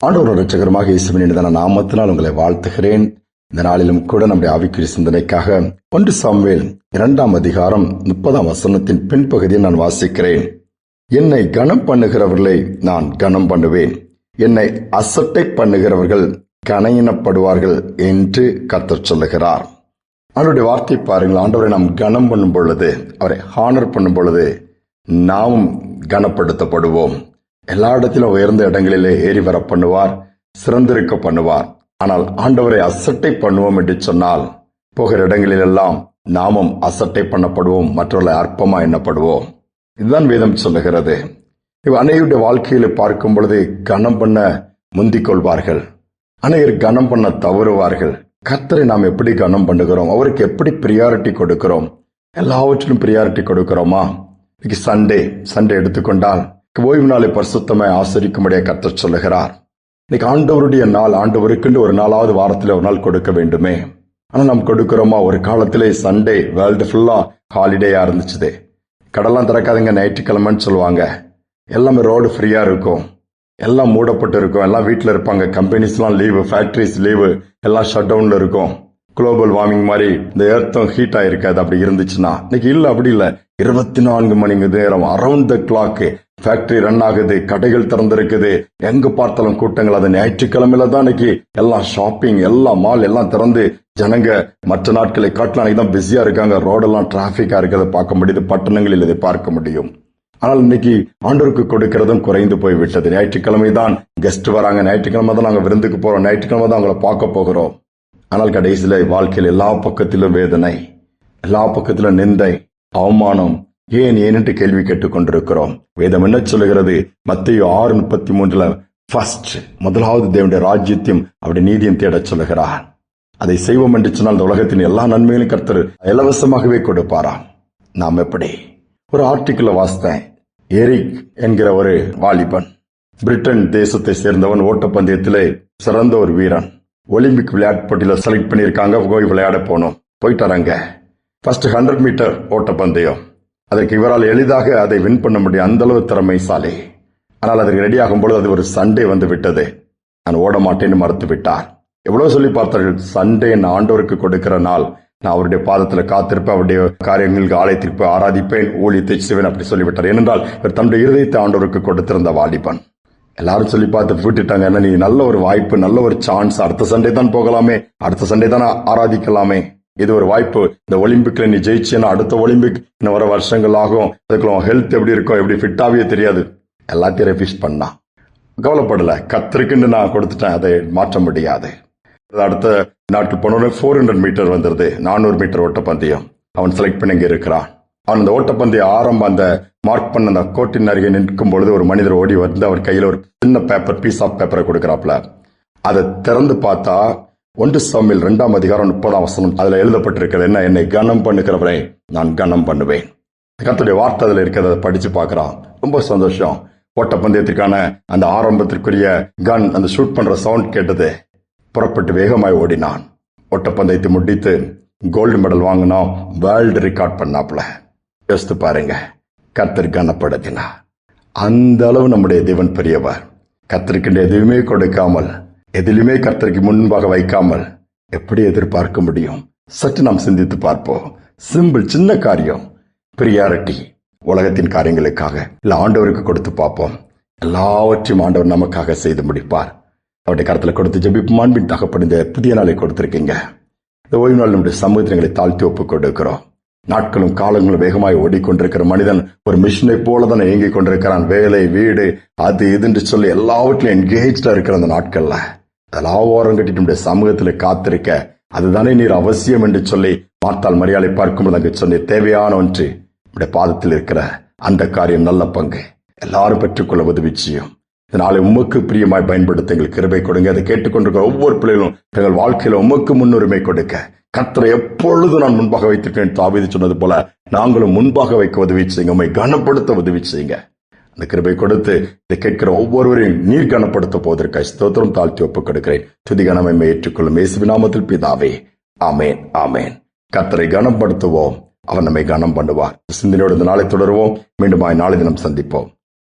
ஆண்டவர் இரட்சகருமாக இயேசுவின் இனிதான நாமத்தினால் உங்களை வாழ்த்துகிறேன். இந்த நாளிலும் கூட நம்முடைய ஆவிக்குரிய சிந்தனைக்காக 1 சாமுவேல் 2ஆம் அதிகாரம் 30ஆம் வசனத்தின் பின்பகுதியை நான் வாசிக்கிறேன். என்னை கனம் பண்ணுகிறவர்களை நான் கனம் பண்ணுவேன், என்னை அசட்டை பண்ணுகிறவர்கள் கனையினப்படுவார்கள் என்று கர்த்தர் சொல்லுகிறார். அவருடைய வார்த்தை பாருங்கள். ஆண்டவரை நாம் கனம் பண்ணும் பொழுது, அவரை ஹானர் பண்ணும் பொழுது நாம் கனப்படுத்தப்படுவோம். எல்லா இடத்திலும் உயர்ந்த இடங்களிலே ஏறி வர பண்ணுவார், சிறந்திருக்க பண்ணுவார். ஆனால் ஆண்டவரை அசட்டை பண்ணுவோம் என்று சொன்னால் போகிற இடங்களிலெல்லாம் நாமும் அசட்டை பண்ணப்படுவோம், மற்றவர்களை அற்பமா எண்ணப்படுவோம். இதுதான் வேதம் சொல்லுகிறது. அநேகருடைய வாழ்க்கையில பார்க்கும் பொழுது கனம் பண்ண முந்திக் கொள்வார்கள், அநேகர் கனம் பண்ண தவறுவார்கள். கர்த்தரை நாம் எப்படி கனம் பண்ணுகிறோம், அவருக்கு எப்படி பிரியாரிட்டி கொடுக்கிறோம்? எல்லாவற்றிலும் பிரியாரிட்டி கொடுக்கிறோமா? இன்னைக்கு சண்டே எடுத்துக்கொண்டால் ஓய்வு நாளை பரிசுத்தமாய் ஆசரிக்கும்படியாக கர்த்தர் சொல்லுகிறார். இன்னைக்கு ஆண்டவருடைய நாள், ஆண்டவருக்குண்டு ஒரு நாளாவது வாரத்தில் ஒரு நாள் கொடுக்க வேண்டுமே. ஆனா நாம் கொடுக்கிறோமா? ஒரு காலத்திலே சண்டே வேர்ல்டு ஃபுல்லா ஹாலிடேயா இருந்துச்சு. கடலாம் திறக்காதுங்க, ஞாயிற்றுக்கிழமைன்னு சொல்லுவாங்க. எல்லாமே ரோடு ஃப்ரீயா இருக்கும், எல்லாம் மூடப்பட்டு இருக்கும், எல்லாம் வீட்டில் இருப்பாங்க. கம்பெனிஸ்லாம் லீவு, ஃபேக்டரிஸ் லீவு, எல்லாம் ஷட் டவுன்ல இருக்கும். குளோபல் வார்மிங் மாதிரி இந்த எர்த்தும் ஹீட் ஆயிருக்காது. அப்படி இருந்துச்சுன்னா இன்னைக்கு இல்ல, அப்படி இல்ல. 24 மணி நேரம் around the clock factory run ஆகுது, கடைகள் திறந்திருக்குது, எங்க பார்த்தாலும் கூட்டங்கள். அது ஞாயிற்றுக்கிழமையில தான் இன்னைக்கு எல்லாம் ஷாப்பிங், எல்லாம் மால் எல்லாம் திறந்து ஜனங்க மற்ற நாட்களை காட்டலாம் தான் பிஸியா இருக்காங்க. ரோடெல்லாம் டிராபிக்கா இருக்கிறத பார்க்க முடியுது, பட்டணங்களில் இதை பார்க்க முடியும். ஆனால் இன்னைக்கு ஆண்டவருக்கு கொடுக்கிறதும் குறைந்து போய் விட்டது. ஞாயிற்றுக்கிழமை தான் கெஸ்ட் வராங்க, ஞாயிற்றுக்கிழமை தான் நாங்க விருந்துக்கு போறோம், ஞாயிற்றுக்கிழமை தான் அவங்களை பார்க்க போகிறோம். ஆனால் கடைசியில வாழ்க்கையில் எல்லா பக்கத்திலும் வேதனை, எல்லா பக்கத்திலும் நிந்தை, அவமானம். ஏன் என்று கேள்வி கேட்டுக் கொண்டிருக்கிறோம். வேதம் என்ன சொல்லுகிறது? மத்தேயு 6:33 முதலாவது தேவனுடைய ராஜ்யத்தையும் அவருடைய நீதியும் தேட சொல்லுகிறார். அதை செய்வோம் என்று சொன்னால் இந்த உலகத்தின் எல்லா நன்மைகளையும் கர்த்தர் இலவசமாகவே கொடுப்பாராம். நாம் எப்படி? ஒரு ஆர்டிக்கிள் வாசித்தேன். எரிக் என்கிற ஒரு வாலிபன், பிரிட்டன் தேசத்தை சேர்ந்தவன், ஓட்டப்பந்தயத்திலே சிறந்த ஒரு வீரன். ஒலிம்பிக் விளையாட்டு போட்டியில செலக்ட் பண்ணியிருக்காங்க, போய் விளையாட போனோம். போயிட்டாராங்க. ஃபர்ஸ்ட் 100 மீட்டர் ஓட்டப்பந்தயம். அதற்கு இவரால் எளிதாக அதை வின் பண்ண முடியும், அந்த அளவு திறமைசாலி. ஆனால் அதற்கு ரெடி ஆகும்போது அது ஒரு சண்டே வந்து விட்டது. நான் ஓட மாட்டேன்னு மறுத்து விட்டார். எவ்வளவு சொல்லி பார்த்தார்கள், சண்டே நான் ஆண்டவருக்கு கொடுக்கிற நாள், நான் அவருடைய பாதத்தில் காத்திருப்பேன், அவருடைய காரியங்களுக்கு ஆலயத்திற்கு ஆராதிப்பேன், ஊழியத்தை செய்வேன் அப்படி சொல்லிவிட்டார். ஏனென்றால் இவர் தன்னுடைய இருதயத்தை ஆண்டவருக்கு கொடுத்திருந்த வாலிபன். எல்லாரும் சொல்லி பார்த்து விட்டுட்டாங்க. என்ன, நீ நல்ல ஒரு வாய்ப்பு, நல்ல ஒரு சான்ஸ், அடுத்த சண்டே தான் போகலாமே, அடுத்த சண்டே தான் ஆராதிக்கலாமே, இது ஒரு வாய்ப்பு. இந்த ஒலிம்பிக்ல நீ ஜெயிச்சேன்னா அடுத்த ஒலிம்பிக் இன்னும் வர வருஷங்கள் ஆகும், அதுக்குள்ள ஹெல்த் எப்படி இருக்கும், எப்படி ஃபிட்டாவே தெரியாது. எல்லாத்தையும் ரெஃபிஷ் பண்ணா. கவலைப்படல, கர்த்தருக்குன்னு நான் கொடுத்துட்டேன், அதை மாற்ற முடியாது. அடுத்த நாட்டுக்கு போனோட 400 மீட்டர் வந்துருது, 400 மீட்டர் ஓட்டப்பந்தயம். அவன் செலக்ட் பண்ணி இங்க இருக்கிறான். அவன் அந்த ஓட்டப்பந்தய ஆரம்ப அந்த மார்க் பண்ண அந்த கோட்டின் அருகே நிற்கும் பொழுது ஒரு மனிதர் ஓடி வந்து அவர் கையில ஒரு சின்ன பேப்பர், பீஸ் ஆஃப் பேப்பரை கொடுக்கிறாப்ல. அதை திறந்து பார்த்தா 1 சாமுவேல் 2ஆம் அதிகாரம் 30ஆம் வசனம் அதுல எழுதப்பட்டிருக்கிறது என்ன? என்னை கனம் பண்ணுகிறவரை நான் கனம் பண்ணுவேன். கர்த்தருடைய வார்த்தை அதுல இருக்கிறத அதை படிச்சு பார்க்கறான். ரொம்ப சந்தோஷம். ஓட்டப்பந்தயத்திற்கான அந்த ஆரம்பத்திற்குரிய கன், அந்த ஷூட் பண்ற சவுண்ட் கேட்டது. புறப்பட்டு வேகமாய் ஓடினான். ஓட்டப்பந்தயத்தை முடித்து கோல்டு மெடல் வாங்கினோம், வேர்ல்டு ரெக்கார்ட் பண்ணாப்ல. யோசித்து பாருங்க, கர்த்தர் கனப்படுத்தினா. அந்த அளவு நம்முடைய தேவன் பெரியவர். கர்த்தருக்கு எதுவுமே கொடுக்காமல், எதிலுமே கர்த்தருக்கு முன்பாக வைக்காமல் எப்படி எதிர்பார்க்க முடியும்? சற்று நாம் சிந்தித்து பார்ப்போம். சிம்பிள், சின்ன காரியம், பிரியாரிட்டி. உலகத்தின் காரியங்களுக்காக இல்ல, ஆண்டவருக்கு கொடுத்து பார்ப்போம். எல்லாவற்றையும் ஆண்டவர் நமக்காக செய்து முடிப்பார். அவருடைய கருத்துல கொடுத்து ஜெபிப்போம். அன்பின் தகப்பன், இந்த புதிய நாளை கொடுத்திருக்கீங்க. இந்த ஓய்வு நாள் நம்முடைய சமுத்திரங்களை தாழ்த்தி ஒப்புக் கொடுக்கிறோம். நாட்களும் காலங்களும் வேகமாய் ஓடிக்கொண்டிருக்கிற மனிதன் ஒரு மிஷினை போலதான் இயங்கிக் கொண்டிருக்கிறான். வேலை, வீடு, அது இதுன்னு சொல்லி எல்லாவற்றிலும் என்கேஜா இருக்கிற அந்த நாட்கள்ல அதெல்லாம் ஓரம் கட்டிட்டு நம்முடைய சமூகத்துல காத்திருக்க, அதுதானே நீர் அவசியம் என்று சொல்லி மார்த்தாள் மரியாதை பார்க்கும்போது அங்கு சொன்ன தேவையான ஒன்று நம்முடைய பாதத்தில் இருக்கிற அந்த காரியம், நல்ல பங்கு எல்லாரும் பெற்றுக்கொள்ள உதவி செய்யும். இதனால உமக்கு பிரியமாய் பயன்படுத்த எங்களுக்கு கிருபை கொடுங்க. அதை கேட்டுக்கொண்டிருக்கிற ஒவ்வொரு பிள்ளைகளும் எங்கள் வாழ்க்கையில உமக்கு முன்னுரிமை கொடுக்க, கர்த்தரை எப்பொழுதும் நான் முன்பாக வைத்திருக்கேன் தாவீது சொன்னது போல நாங்களும் முன்பாக வைக்க உதவி செய்யுங்க, உம்மை கனப்படுத்த உதவி செய்யுங்க. அந்த கிருபை கொடுத்து இதை கேட்கிற ஒவ்வொருவரையும் நீர் கனப்படுத்த போவதற்காக ஸ்தோத்திரம் தாழ்த்தி ஒப்புக் கொடுக்கிறேன். துதி கனமை ஏற்றுக்கொள்ளும் இயேசுவின் நாமத்தில் பிதாவே, ஆமேன், ஆமேன். கர்த்தரை கனப்படுத்துவோம், அவர் நம்மை கனம் பண்ணுவார். சிந்தனையோடு இந்த நாளை தொடருவோம். மீண்டும் நாளை தினம் சந்திப்போம்.